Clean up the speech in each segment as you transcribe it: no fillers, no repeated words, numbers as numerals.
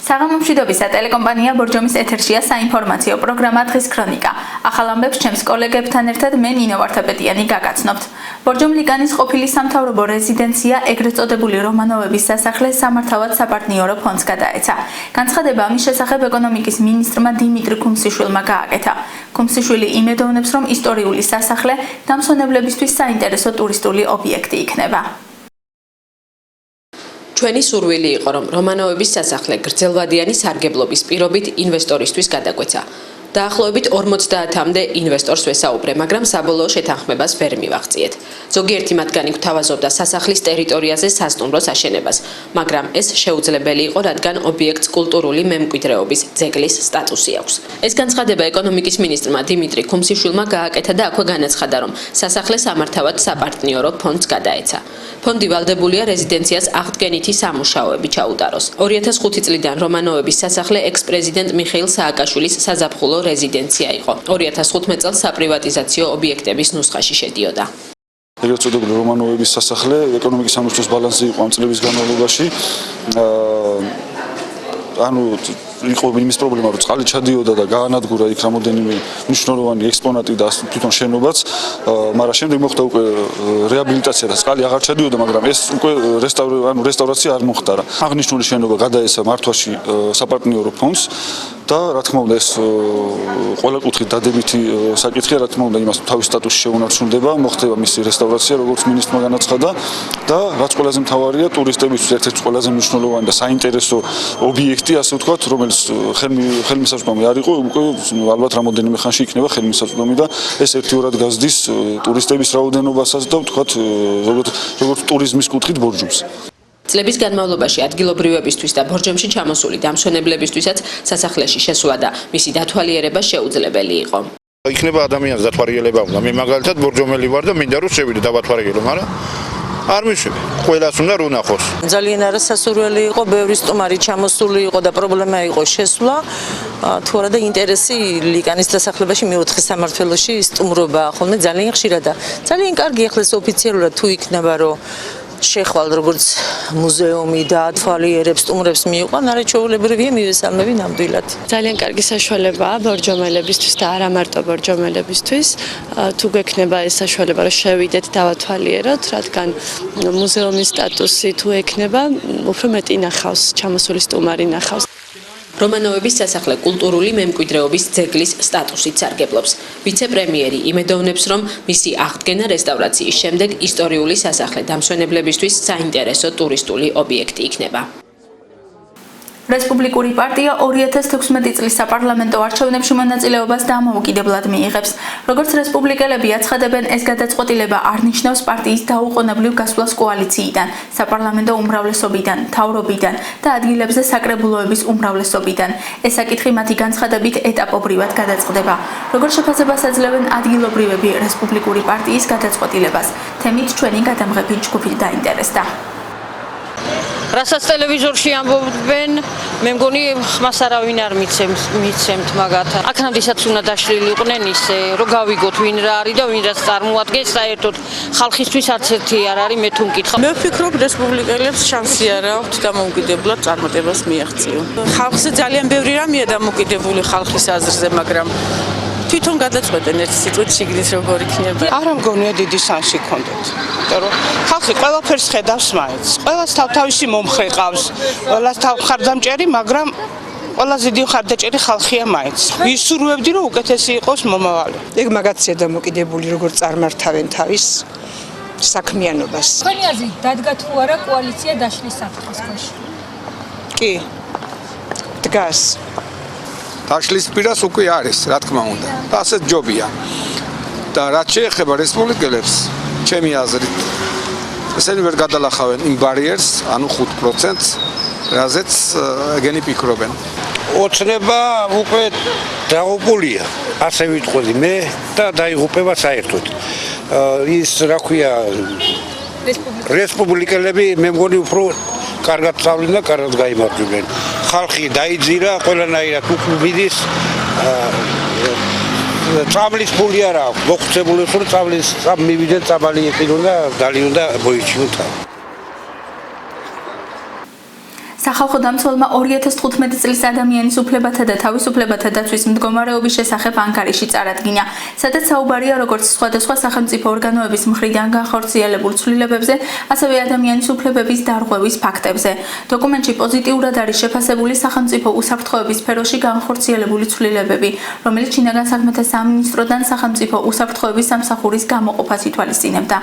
საღამომშვიდობისა ტელეკომპანია ბორჯომის ეთერშია საინფორმაციო პროგრამა დღის ქრონიკა. ახალ ამბებს ჩემს კოლეგებთან ერთად მე ნინო ვარდაპეტიანი გაგაცნობთ. ბორჯომ-ლიგანის ყოფილი სამთავრობო რეზიდენცია, ეგრეთ წოდებული რომანოვების სასახლე სამართავად საპარტნიორო ფონდს გადაეცა. განცხადება ამის შესახებ ეკონომიკის მინისტრმა დიმიტრი ქუმსიშვილმა გააკეთა. ქუმსიშვილი იმედოვნებს, რომ ისტორიული სასახლე დამსვენებლებისთვის საინტერესო ტურისტული ობიექტი იქნება. ჩვენი სურვილი იყო, რომ რომანოვების სასახლე გრძელვადიანი სარგებლობის პირობით ინვესტორისთვის გადაგვეცა. დაახლოებით 50-მდე ინვესტორს ვესაუბრე, მაგრამ საბოლოო შეთანხმებას ვერ მივაღწიეთ. ზოგიერთი მათგანი გვთავაზობდა სასახლის ტერიტორიაზე სასტუმროს აშენებას, მაგრამ ეს შეუძლებელი იყო, რადგან ობიექტს კულტურული მემკვიდრეობის ძეგლის სტატუსი აქვს. ეს განცხადება ეკონომიკის მინისტრმა დიმიტრი ქუმსიშვილმა გააკეთა და აქვე განაცხადა, რომ სასახლე სამართავად საპარტნიორო ფონდს გადაეცა. ფონდი ვალდებულია რეზიდენციას აღდგენითი სამუშაოები ჩაუტაროს. 2005 წლიდან რომანოვების სასახლე ექს-პრეზიდენტ მიხეილ სააკაშვილის საზაფხულო რეზიდენცია იყო. 2015 წელს საპრივატიზაციო ობიექტების ნუსხაში შედიოდა. ეგრეთ წოდებული რომანოვების სასახლე ეკონომიკის სამართლის ბალანსი იყო ამ წლების განმავლობაში. იყო იმის პრობლემა, რომ წყალი ჩადიოდა და გაანადგურა იქ რამოდენიმე მნიშვნელოვანი ექსპონატი და თვითონ შენობაც, მაგრამ შემდეგ მოხდა უკვე რეაბილიტაცია და წყალი აღარ ჩადიოდა, მაგრამ ეს უკვე რესტავრაცია არ მოხდარა. აღნიშნული შენობა გადაეცა მართვაში საპარტნიორო ფონდს და რა თქმა უნდა ეს ყველა კუთხით დადებითი საკითხია, რა თქმა უნდა იმას თავის სტატუსში შეუნარჩუნდება, მოხდება მისი რესტავრაცია, როგორც მინისტრმა განაცხადა და რაც ყველაზე მთავარია, ტურისტებისთვის ერთ-ერთი ყველაზე მნიშვნელოვანი და საინტერესო ობიექტი, ასე ვთქვათ, რომელიც ხელმისაწვდომი არ იყო, უკვე ალბათ რამოდენიმე ხანში იქნება ხელმისაწვდომი და ეს ერთიურად გაზრდის ტურისტების რაოდენობასაც და ვთქვათ, როგორც ტურიზმის კუთხით ბორჯომს. წლების განმავლობაში ადგილობრივებისთვის და ბორჯომში ჩამოსული დამსვენებლებისთვისაც სასახლეში შესვლა და მისი დათვალიერება შეუძლებელი იყო. იქნება ადამიანს დათვალიერება უნდა. მე მაგალითად ბორჯომელი ვარ და მინდა რომ შევიდე დავათვალიერო, მაგრამ არ მიშვები. ყველას უნდა რო ნახოს. ძალიან არასასურველი იყო, ბევრი სტუმარი ჩამოსული იყო და პრობლემა იყო შესვლა. თუ არა და ინტერესი ლიგანის დასახლებაში მეოთხე სამმართველოში სტუმრობა ხოლმე ძალიან ხშირად და ძალიან კარგი ახლა ეს ოფიციალურად თუ იქნება რომ შეხვალ როგორც მუზეუმი და ათვალიერებს სტუმრებს მიიყვან, არის ჩვეულებრივია მივესალმები ნამდვილად. ძალიან კარგი საშუალებაა ბორჯომელებისთვის და არა მარტო ბორჯომელებისთვის. თუ გვექნება ეს საშუალება, რომ შევიდეთ დავათვალიეროთ, რადგან მუზეუმის სტატუსი თუ ექნება, უფრო მეტი ნახავს, ჩამოსული სტუმარი ნახავს. რომანოვების სასახლე კულტურული მემკვიდრეობის ძეგლის სტატუსით სარგებლობს. ვიცე-პრემიერი იმედოვნებს, რომ მისი აღდგენა რესტავრაციის შემდეგ ისტორიული სასახლე დამსვენებლებისთვის საინტერესო ტურისტული ობიექტი იქნება. რესპუბლიკური პარტია 2016 წლის საპარლამენტო არჩევნებში მონაწილეობას დამოუკიდებლად მიიღებს. როგორც რესპუბლიკელები აცხადებენ, ეს გადაწყვეტილება არ ნიშნავს პარტიის დაუყოვნებლივ გასვლას კოალიციიდან, საპარლამენტო უმრავლესობიდან, მთავრობიდან და ადგილებზე საკრებულოების უმრავლესობიდან. ეს საკითხი მათი განცხადებით ეტაპობრივად გადაწყდება. როგორ შეფასებას აძლევენ ადგილობრივები რესპუბლიკური პარტიის გადაწყვეტილებას? თემით ჩვენი გადამღები ჯგუფი დაინტერესდა. რასაც ტელევიზორში ამბობენ, მე მგონი ხმას არავინ არ მიცემთ მაგათთან. აქამდესაც უნდა დაშლილიყვნენ ისე, რომ გავიგოთ ვინ რა არის და ვინ რაც წარმოადგენს საერთოდ ხალხისთვის არც ერთი არ არის, მე თუ მკითხავ. მე ვფიქრობ, რესპუბლიკელებს შანსი არ აქვთ დამოუკიდებლად წარმატებას მიაღწიონ. ხალხზე ძალიან ბევრი რამეა დამოუკიდებული ხალხის აზრზე, მაგრამ თვითონ გადაწყვეტენ ერთ სიტყვით შიგნით როგორ იქნება. არ მგონია დიდი შანსი ქონდეთ. იმიტომ რომ ხალხი ყველაფერს ხედავს მაინც. ყველას თავთავისი მომხრე ყავს. ყველას ხარდამჭერი, მაგრამ ყველაზე დიდი ხარდაჭერი ხალხია მაინც. ვისურვებდი რომ უკეთესი იყოს მომავალი. ეგ მაგაცია დამოკიდებული როგორ წარმართავენ თავის საქმიანობას. თქვენი აზრით დადგა თუ არა კოალიცია დაშლის საფრთხის ქვეშ? კი. დგას. დაშლის პირას უკვე არის, რა თქმა უნდა. და ასე ჯობია. და რაც შეეხება რესპუბლიკელებს, ჩემი აზრით, ესენი ვერ გადალახავენ იმ ბარიერს, ანუ 5%-ს, რაზეც ეგენი ფიქრობენ. ოცნება უკვე დაუყულია, ასე ვიტყვი მე და დაიღუპება საერთოდ. ის რა ქვია რესპუბლიკელები მე მგონი უფრო კარგად სწავლენ და კარგად გაიმარჯვებენ. ხალხი დაიძირა, ყველანაირად უკუბიდის წამლის ფული არ აქვს. მოხუცებული რომ წამლის მივიდნენ წაბალი იყინონ და დალიონ და მოიჩინონ თავი. სახალხო დამცველმა 2015 წლის ადამიანის უფლებათა და თავისუფლებათა დაცვის მდგომარეობის შესახებ ანგარიში წარადგინა, სადაც საუბარია როგორც სხვადასხვა სახელმწიფო ორგანოების მხრიდან განხორციელებულ ცვლილებებზე, ასევე ადამიანის უფლებების დარღვევის ფაქტებზე. დოკუმენტში პოზიტიურად არის შეფასებული სახელმწიფო უსაფრთხოების სფეროში განხორციელებული ცვლილებები, რომელიც შინაგან საქმეთა სამინისტროდან სახელმწიფო უსაფრთხოების სამსახურის გამოყოფას ითვალისწინებდა.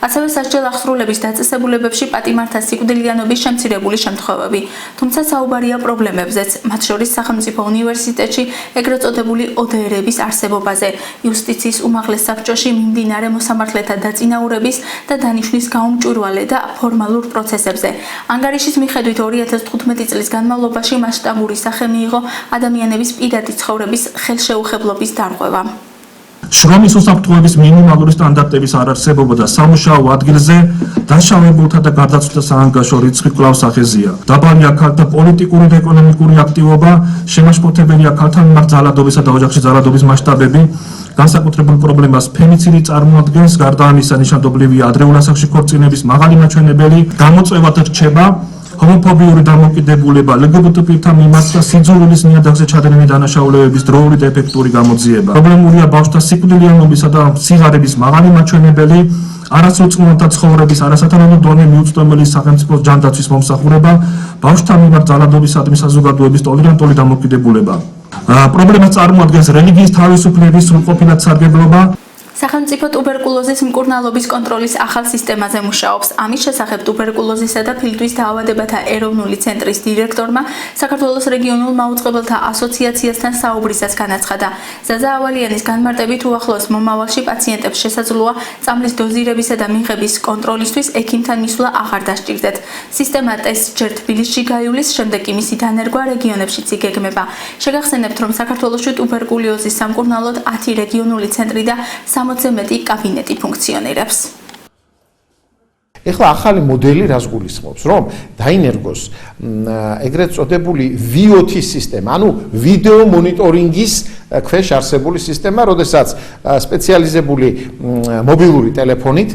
ასევე სასჯელ აღსრულების დაწესებულებებში პატიმართა სიკვდილიანობის შემცირებული შემთხვევები. თუმცა საუბარია პრობლემებზეც, მათ შორის სახელმწიფო უნივერსიტეტში ეგრეთ წოდებული ODR-ების არსებობაზე, იუსტიციის უმაღლეს საბჭოში მიმდინარე მოსამართლეთა დაწინაურების და დანიშვნის გაუმჭვირვალე და ფორმალურ პროცესებზე. ანგარიშის მიხედვით 2015 წლის განმავლობაში მასშტაბური სახე მიიღო ადამიანების პირადი ცხოვრების ხელშეუხებლობის დარღვევამ. შრომის უსაფრთხოების მინიმალური სტანდარტების არარსებობა და სამუშაო ადგილზე დაშავებულთა და გარდაცვლილთა საანგაშო რიცხვი კვლავ სახეზეა. დაბალია ქალთა პოლიტიკური და ეკონომიკური აქტივობა, შემაშფოთებელია ქალთა მიმართ ძალადობისა და ოჯახში ძალადობის მასშტაბები, განსაკუთრებულ პრობლემას ფემიციდი წარმოადგენს, გარდა ამისა ნიშანდობლივია ადრეულ ასაკში ქორწინების მაღალი მაჩვენებელი, გამოწვევად რჩება ჰომოფობიური დამოკიდებულება, ლგბტ-თა მიმართ და სიძულვილის ნიადაგზე ჩადენილი დანაშაულებების დროული და ეფექტური გამოძიება. პრობლემურია ბავშვთა სიკვდილიანობისა და სიღარიბის მაღალი მაჩვენებელი, არასრულწლოვანთა ცხოვრების არასათანადო დონე მიუწვდომელი სახელმწიფოს ჯანდაცვის მომსახურება, ბავშვთა მიმართ ძალადობისადმი საზოგადოების ტოლერანტული დამოკიდებულება. პრობლემას წარმოადგენს რელიგიის თავისუფლების სრულყოფილად სარგებლობა. სახელმწიფო ტუბერკულოზის მკურნალობის კონტროლის ახალ სისტემაზე მუშაობს. ამის შესახებ ტუბერკულოზისა და ფილტვის დაავადებათა ეროვნული ცენტრის დირექტორმა საქართველოს რეგიონულ მაუწყებელთა ასოციაციასთან საუბრისას განაცხადა. ზაზა ავალიანის განმარტებით უახლოეს მომავალში პაციენტებს შესაძლოა წამლის დოზირებისა და მიღების კონტროლისთვის ექიმთან მისვლა აღარ დასჭირდეთ. სისტემა ტესტს ჯერ თბილისში გაივლის, შემდეგ კი მისი დანერგვა რეგიონებშიც იგეგმება. შეგახსენებთ, რომ საქართველოში ტუბერკულოზის სამკურნალოდ 10 რეგიონული ცენტრი და 60-ზე მეტი კაბინეტი ფუნქციონირებს. ეხლა ახალი მოდელი რას გულისხმობს, რომ დაინერგოს ეგრეთ წოდებული VOT სისტემა, ანუ ვიდეო მონიტორინგის ქვეშ არსებული სისტემა, როდესაც სპეციალიზებული მობილური ტელეფონით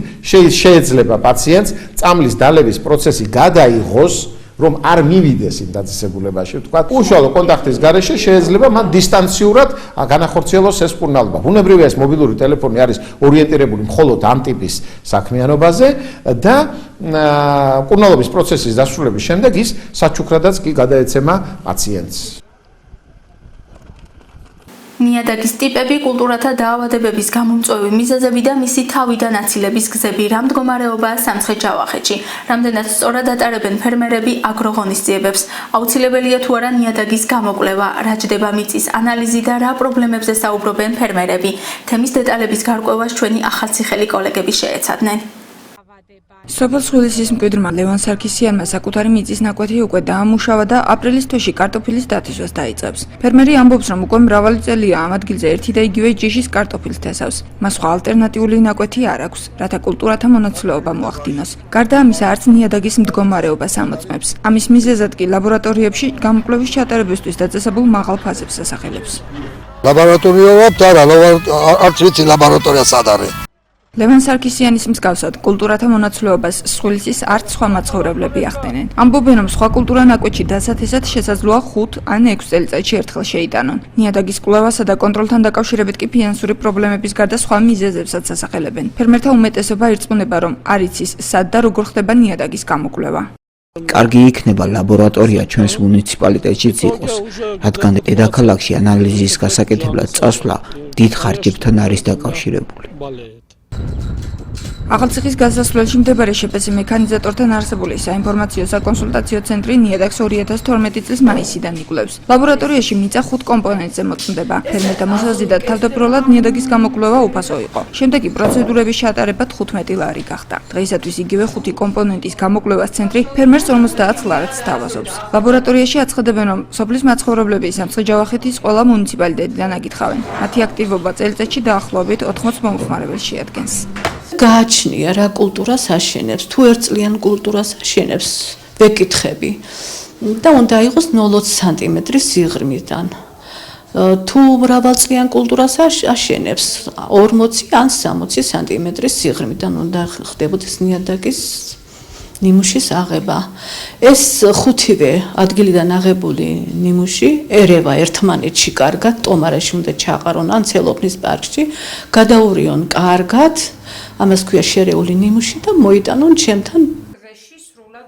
შეეძლება პაციენტს წამლის დალევის პროცესი გადაიღოს, რომ არ მივიდეს იმ დაწესებულებაში, ვთქვათ, უშუალო კონტაქტის გარეშე შეიძლება მან დისტანციურად განახორციელოს ეს მკურნალობა. ბუნებრივია ეს მობილური ტელეფონი არის ორიენტირებული მხოლოდ ამ ტიპის საქმიანობაზე და მკურნალობის პროცესის დასრულების შემდეგ ის საჩუქრადაც კი გადაეცემა პაციენტს. ნიადაგის ტიპები, კულტურათა დაავადებების გამომწვევი მიზეზები და მისი თავიდან აცილების გზები, რა მდგომარეობაა სამცხე-ჯავახეთში, რამდენად სწორად ატარებენ ფერმერები აგროღონისძიებებს, აუცილებელია თუ არა ნიადაგის გამოკვლევა, რა ჯდება მიწის ანალიზი და რა პრობლემებზე საუბრობენ ფერმერები. თემის დეტალების გარკვევას ჩვენი ახალციხელი კოლეგები შეეცადნენ. სოფელ სხვილისის მკვიდრმა ლევან სარქისიანმა საკუთარი მიწის ნაკვეთი უკვე დაამუშავა და აპრილის თვეში კარტოფილის დათესვას დაიწყებს. ფერმერი ამბობს, რომ უკვე მრავალი წელია ამ ადგილზე ერთი და იგივე ჯიშის კარტოფილს თესავს. მას სხვა ალტერნატიული ნაკვეთი არ აქვს, რათა კულტურათა მონაცვლეობა მოახდინოს. გარდა ამისა, არც ნიადაგის მდგომარეობას ამოწმებს. ამის მიზეზად კი ლაბორატორიებში გამოკვლევის ჩატარებისთვის დაწესებულ მაღალ ფაზებს ასახელებს. ლაბორატორია ვართ, არა, არც ვიცი ლაბორატორია სად არის. ლევან სარქისიანის მსგავსად კულტურათა მონაცვლეობას სხვილისის არც სხვა მაცხოვრებლები ახდენენ. ამბობენ, რომ სხვა კულტურა ნაკვეთში დასათესად შესაძლოა 5 ან 6 წელიწადში ერთხელ შეიტანონ. ნიადაგის კვლევასა და კონტროლთან დაკავშირებით კი ფინანსური პრობლემების გარდა სხვა მიზეზებსაც ასახელებენ. ფერმერთა უმეტესობა ირწმუნება, რომ არ იცის სად და როგორ ხდება ნიადაგის გამოკვლევა. კარგი იქნება ლაბორატორია ჩვენს მუნიციპალიტეტშიც იყოს, რადგან დედაქალაქში ანალიზის გასაკეთებლად წასვლა დიდ ხარჯებთან არის დაკავშირებული. ახალციხის გასასვლელში მდებარე შპს მექანიზატორთან არსებული საინფორმაციო საკონსულტაციო ცენტრი ნიადაგს 2012 წლის მაისიდან იკვლევს. ლაბორატორიაში მიწა 5 კომპონენტზე მოწმდება. ფერმერთა მოსაზიდად თავდაპირველად ნიადაგის გამოკვლევა უფასო იყო. შემდეგ კი პროცედურების ჩატარება 15 ლარი გახდა. დღეისათვის იგივე 5 კომპონენტის გამოკვლევას ცენტრი ფერმერს 50 ლარს თავაზობს. ლაბორატორიაში აცხადებენ, რომ სოფლის მაცხოვრებლები სამცხე-ჯავახეთის ყველა მუნიციპალიტეტიდან აკითხავენ. მათი აქტივობა წელიწადში დაახლოებით 80 მომხმარებელს შეადგენს. გააჩნია რა კულტურას აშენებს, თუ ერთწლიან კულტურას აშენებს, ვეკითხები და უნდა იყოს 0 სანტიმეტრის სიღრმიდან. თუ მრავალწლიან კულტურას აშენებს, 40 ან 60 სანტიმეტრის სიღრმიდან უნდა ხდებოდეს ნიადაგის ნიმუშის აღება. ეს ხუთივე ადგილიდან აღებული ნიმუში ერევა ერთმანეთში კარგად, ტომარაში უნდა ჩაყარონ ან ცელოფნის პარკში, გადაურიონ კარგად, ამას ქვია შერეული ნიმუში და მოიტანონ ჩემთან.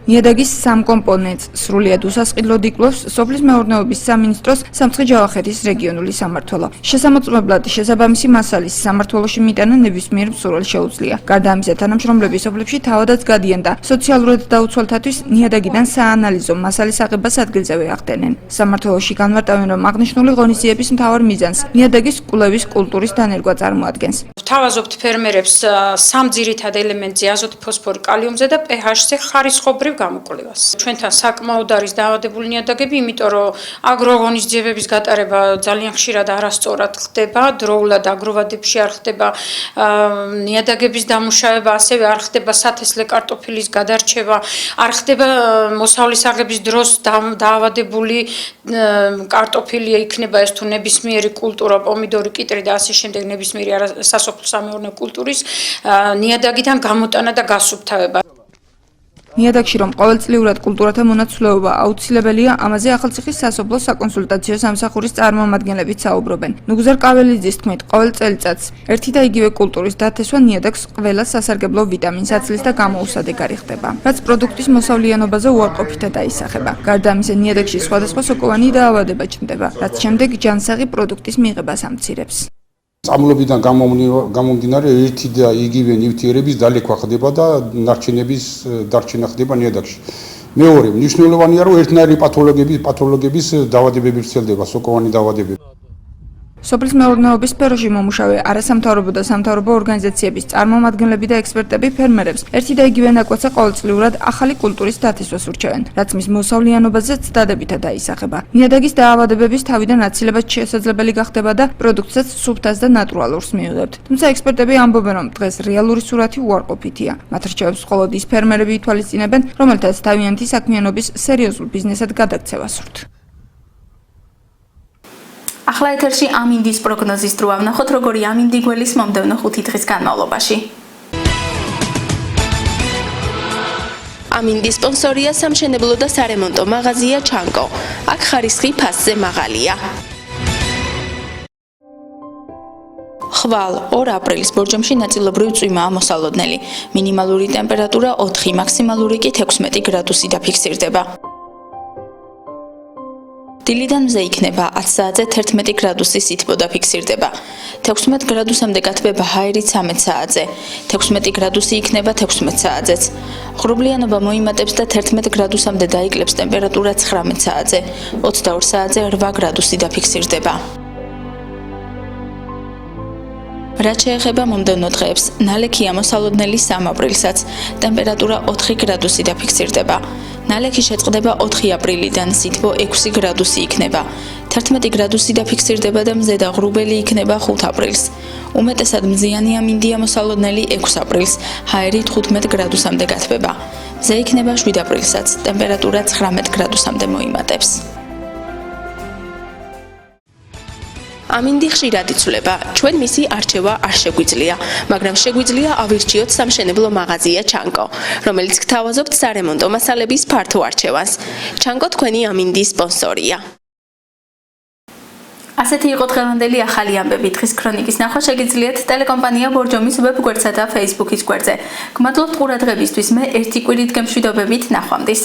ნიადაგის სამ კომპონენტს სრულიად უსასყიდლოდ იკვლევს სოფლის მეურნეობის სამინისტროს სამცხე-ჯავახეთის რეგიონული სამმართველო. შესამოწმებლად შესაბამისი მასალის სამმართველოში მიტანა ნებისმიერ მსურველს შეუძლია. გარდა ამისა, თანამშრომლები სოფლებში თავადაც გადიან და სოციალურად დაუცველთათვის ნიადაგიდან საანალიზო მასალის აღებას ადგილზევე ახდენენ. სამმართველოში განმარტავენ, რომ აღნიშნული ღონისძიების მთავარ მიზანს ნიადაგის კვლევის კულტურის დანერგვა წარმოადგენს. ვთავაზობთ ფერმერებს სამ ძირითად ელემენტზე აზოტი, ფოსფორი, კალიუმზე და pH-ზე ხარისხობრივ გამოკვლევას. ჩვენთან საკმაოდ არის დაავადებული ნიადაგები, იმიტომ რომ აგროღონისძიებების გატარება ძალიან ხშირად არასწორად ხდება, დროულად აგროვადებში არ ხდება ნიადაგების დამუშავება, ასევე არ ხდება სათესლე კარტოფილის გადარჩევა, არ ხდება მოსავლის აღების დროს დაავადებული კარტოფილი იქნება ეს თუ ნებისმიერი კულტურა, პომიდორი, კიტრი და ასე შემდეგ ნებისმიერი სასოფლო სამეურნეო კულტურის ნიადაგიდან გამოტანა და გასუფთავება. ნიადაგში რომ ყოველწლიურად კულტურათა მონაცვლეობა აუცილებელია, ამაზე ახალციხის სასოფლო საკონსულტაციო სამსახურის წარმომადგენლებიც საუბრობენ. ნუგზარ კაველიძის თქმით, ყოველ წელიწადს ერთი და იგივე კულტურის დათესვა ნიადაგს ყველა სასარგებლო ვიტამინს აცლის და გამოუსადეგარი ხდება, რაც პროდუქტის მოსავლიანობაზე უარყოფითად აისახება. გარდა ამისა, ნიადაგში სხვადასხვა სოკოვანი დაავადება ჩნდება, რაც შემდეგ ჯანსაღი პროდუქტის მიღებას ამცირებს. Წამლობიდან გამომდინარე ერთი და იგივე ნივთიერების დალექვა ხდება და ნარჩენების დარჩენა ხდება ნიადაგში. მეორე, მნიშვნელოვანია რომ ერთნაირი პათოლოგების დაავადებები ვრცელდება, სოკოვანი დაავადებები. სოფლის მეურნეობის სფეროში მომუშავე არასამთავრობო და სამთავრობო ორგანიზაციების წარმომადგენლები და ექსპერტები ფერმერებს ერთი და იგივე ნაკვეთზე ყოველწლიურად ახალი კულტურის დათესვას ურჩევენ, რაც მის მოსავლიანობაზე ცდადებითად აისახება. ნიადაგის დაავადებების თავიდან აცილებას შესაძლებელი გახდება და პროდუქტსაც სუფთას და ნატურალურს მიიღებთ. თუმცა ექსპერტები ამბობენ, რომ დღეს რეალური სურათი უარყოფითია. მათ რჩევებს მხოლოდ ის ფერმერები ითვალისწინებენ, რომელთაც თავიანთი საქმიანობის სერიოზულ ბიზნესად გადაქცევა სურთ. ახლა ეთერში ამინდის პროგნოზის დრო ვნახოთ, როგორი ამინდი გველის მომდევნო 5 დღის განმავლობაში. ამინდის სპონსორია სამშენებლო და სარემონტო მაღაზია ჩანკო. აქ ხარისხი ფასზე მაღალია. ხვალ 2 აპრილის ბორჯომში ნაწილობრივ წვიმაა მოსალოდნელი. მინიმალური ტემპერატურა 4, მაქსიმალური კი 16 გრადუსი დაფიქსირდება. დილიდან მზე იქნება 10 საათზე 11 გრადუსი სითბო დაფიქსირდება. 16 გრადუსამდე გათბება ჰაერით 13 საათზე. 16 გრადუსი იქნება 16 საათზეც. ღრუბლიანობა მოიმატებს და 11 გრადუსამდე დაიკლებს ტემპერატურა 19 საათზე. 22 საათზე 8 გრადუსი დაფიქსირდება. რაც შეეხება მომდევნო დღეებს, ნალექია მოსალოდნელი 3 აპრილსაც. ტემპერატურა 4 გრადუსი დაფიქსირდება. ნალექი შეწყდება 4 აპრილიდან, სითბო 6 გრადუსი იქნება. 11 გრადუსი დაფიქსირდება და მზე და ღრუბელი იქნება 5 აპრილს. უმეტესად მზიანი ამინდია მოსალოდნელი 6 აპრილს, ჰაერი 15 გრადუსამდე გათბება. მზე იქნება 7 აპრილსაც, ტემპერატურა 19 გრადუსამდე მოიმატებს. ამინდი ხშირად იცვლება, ჩვენ მისი არჩევა არ შეგვიძლია, მაგრამ შეგვიძლია ავირჩიოთ სამშენებლო მაღაზია ჩანკო, რომელიც გთავაზობთ სარემონტო მასალების ფართო არჩევანს. ჩანკო თქვენი ამინდის სპონსორია. ასეთი იყო დღევანდელი ახალი ამბები. დღის ქრონიკის ნახვა შეგიძლიათ ტელეკომპანია ბორჯომის ვებგვერდსა და Facebook-ის გვერდზე. გმადლობთ ყურადღებისთვის. მე ერთი კვირით გემშვიდობებით, ნახვამდის.